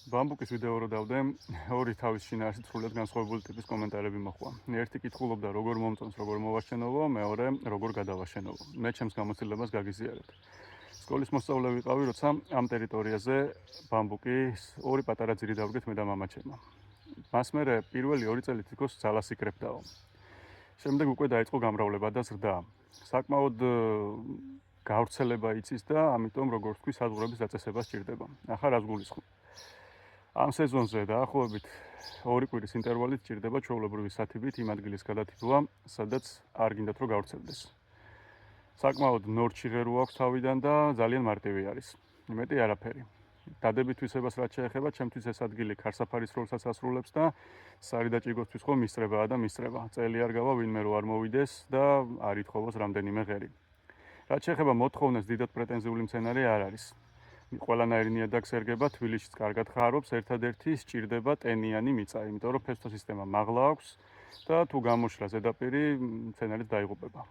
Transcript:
ბამბუკის ვიდეო რო დავდე, ორი თავის შინაარსით სრულიად განსხვავებული ტიპის კომენტარები მოხდა. ერთი კითხულობდა, როგორ მომწონს, როგორ მოვაშენოვო, მეორე, როგორ გადავაშენოვო. მე ჩემს გამოცდილებას გაგიზიარეთ. სკოლის მოსწავლე ვიყავი, როცა ამ ტერიტორიაზე ბამბუკის ორი პატარა ძირი დავდგეთ მე და მამაჩემმა. მას მერე პირველი 2 წელი თითქოს ძალას იკრებდაო. შემდეგ უკვე დაიწყო გამრავლება და ზრდა. საკმაოდ გავრცელება იცის და ამიტომ როგორც თქვი, საზღვრების დაწესება სჭირდება. ახლა რას გულისხმობ? ამ სეზონზე დაახლოებით 2 კვირის ინტერვალით სჭირდება ჩვეულებრივი სათიბით იმ ადგილის გადათიბვა, სადაც არ გინდათ რომ გავრცელდეს. საკმაოდ ნორჩი ღერო აქვს თავიდან და ძალიან მარტივი არის. მეტი არაფერი. დადებით თვისებას რაც შეეხება, ჩემთვის ეს ადგილი ქარსაფარის როლსაც ასრულებს და სარიდაჭიგოსთვის ხო მისწრებაა და მისწრება. წელი არ გავა ვინმე რო არ მოვიდეს და არ ითხოვოს რამდენიმე ღერი. რაც შეეხება მოთხოვნას, დიდად პრეტენზიული მცენარე არ არის. ყველანაირი ნიადაგს ერგება, თბილისშიც კარგად ხარობს, ერთადერთი სჭირდება ტენიანი მიწა, იმიტომ რომ ფესტოსისტემა მაღლა აქვს და თუ გამოშლა ზედაპირი მცენარეს დაიღუპება.